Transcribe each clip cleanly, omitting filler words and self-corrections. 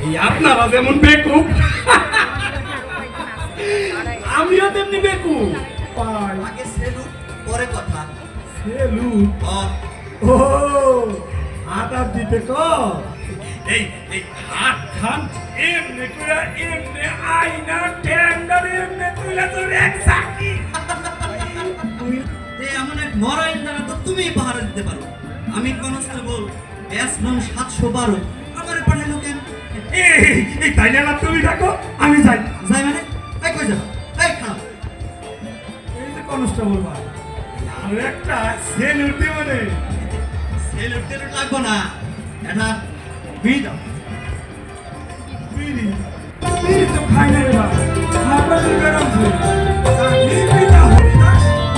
এই আপনারা যেমন বেকুব আমিও তেমনি বেকুব। আগে সেলুট পরে কথা। সেলুট? ও আদাব দিতে ক এই এই হাত খান এমনি করে এমনি আইনা টেন্ডার এমনি তুলে তো এক সাকি এমন এক মরাইল দ্বারা তো তুমি পাহারা দিতে পারো। আমি কনস্টেবল ব্যাস নং 712 আমার পাঠালো কেন? এই তাইলে না তুমি ডাকো আমি যাই। যাই মানে এই কই যাও? এই খাও। এই যে কনস্টেবল ভাই আর একটা সেলুট দিব রে। সেলুট টেলুট লাগবো না, এটা বিড়ি দাও। বিড়ি বিড়ি তো খাই না রে ভাই আপনাদের গরম ছিল চাকরি পিতা হরি না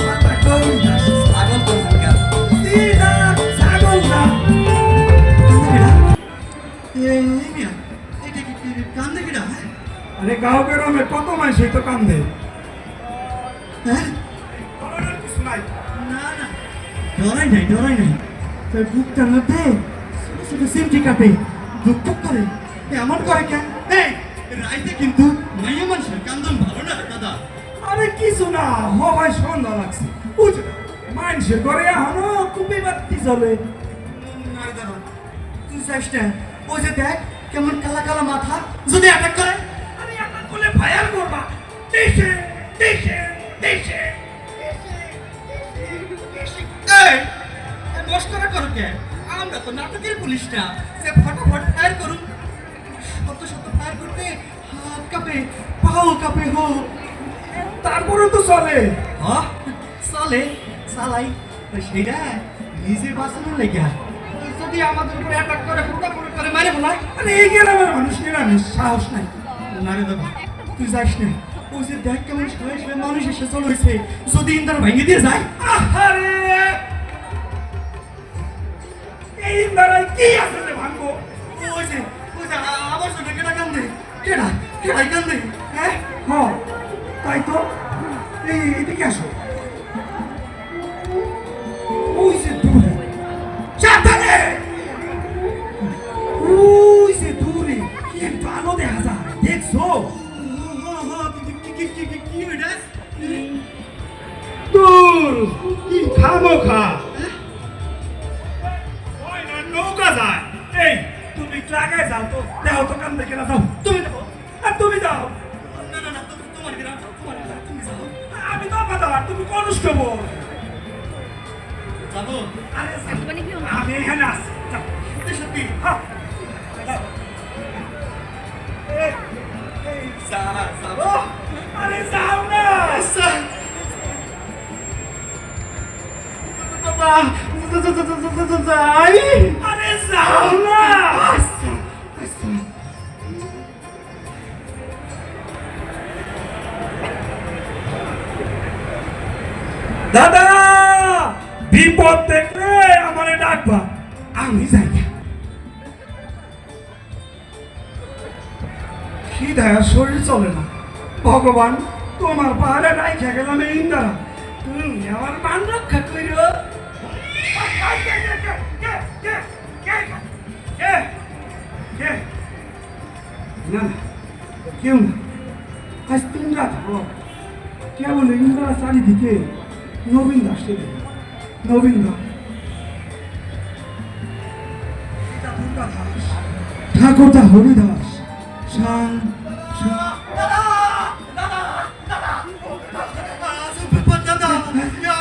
মাথা কই না পাগল করছেন কেন? সিধা ছাগল না। এই মিয়া এটা কি কান্দে কিডা? আরে গাঁও গ্রামে কত মানুষ তো কান্দে। হ্যাঁ করোনার কিছু নাই। না না ডরাই নাই ডরাই নাই। তার বুকটার মধ্যে ছোট ছোট সিমটি কাটে দুঃখ করে এমন করে কেন? এই রাইতে কিন্তু মাইয়া মানুষের কান্দন ভালো না দাদা। আরে কিছু না হওয়ায় সন্ধ্যা লাগছে বুঝে না মানুষের ঘরে এখনো কুপি বাতি চলে। না দাদা তুই চাইস না ওই যে দেখ কেমন কালা কালা মাথা যদি অ্যাটাক করে। আরে একটা বলে ফায়ার করবা দেশে দেশে দেশে এই মস্করা করো কে? আমরা তো নাটকের পুলিশ না যে ফটাফট ফায়ার করুন। শত শত ফায়ার করতে হাত কাঁপে পাও কাঁপে হো। তারপরে তো চলে। হ্যাঁ চলে চালাই সেটা নিজে বাঁচানোর লেগে। যদি আমাদের উপরে অ্যাটাক করে হুড়কা করে মারে বলায়। আরে এই গ্রামের মানুষ নিরামিষ সাহস নাই। না রে দাদা তুই যাস না। ওই যে দেখ কেমন সবাই সবাই মানুষ এসে চলে হয়েছে যদি ইন্দার ভেঙে দিয়ে যায়। আরে এই দাঁড়াই কি আছে রে ভাঙ্গো? ওই যে আবার শুনে কেটা কান্দে কেডাই কান্দে? হ্যাঁ হ তাই তো। এই এদিকে আসো। ওই যে দূরে সাবধানে ওই যে দূরে কি একটা আলো দেখা যায় দেখছো? কি ওইটা? দূর কি খামোখা ওই না নৌকা যায়। এই তুমি একটু আগে যাও তো দেহ তো কান দেখে না যাও তুমি যাও আর তুমি যাও। না তোমার গ্রাম তুমি যাও। আমি তো বাধা তুমি কনস্টেবল। যাবো আরে আমি এখানে আছি যাও। সত্যি সত্যি হ্যাঁ যাও। যাবো। আরে যাও না। যাই। আরে যাও না। দাদা বিপদ দেখলে আমারে ডাকবা আমি যাই। খিদায় শরীর চলে না ভগবান তোমার পাহাড়ে রাইখা গেলাম এই ইন্দারা তুমি আমার মান রক্ষা কইরো। না না কেউ না আজ 3 রাত হল কেবল ইন্দ্রা চারিদিকে নবীন দাস নবীন দাস ঠাকুরদা হরিদাস শান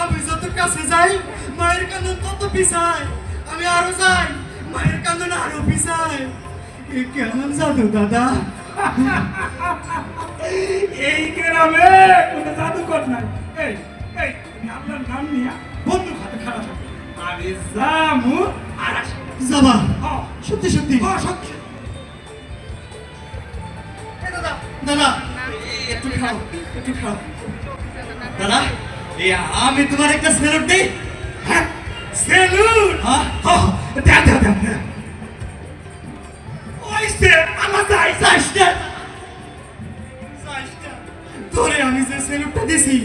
আমি যত কাছে যাই মায়ের কান্দন তত পিছায়। আমি আরো যাই মায়ের কান্দন আরো পিছায়। এ কেমন জাদু দাদা? এই গ্রামে কোনো জাদুকর নাই। এই এই তুমি আপনার নাম নিয়ে বন্ধু হাতে খারাপ থাকবে আমি জামু আর আসি। যাবা? হ্যাঁ সত্যি সত্যি? সত্যি। দাদা দাদা একটু খাও দাদা। আমি তোমার একটা সেলুট দিই। হ্যাঁ সেলুট। হ্যাঁ দেখ ওই সে আমার যাইস না। তোরে আমি যে সেলুটটা দিছি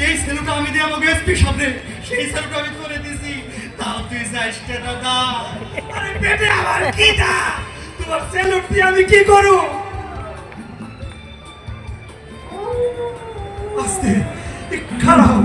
এই সেলুট আমি দিয়ে আমাকে এসপি সামনে সেই সেলুট আমি তোরে দিছি তাও তুই যাইস না দাদা। আরে পেটে আমার কি দা তোমার স্যালুট দিয়ে আমি কি করব? আস্তে খারাপ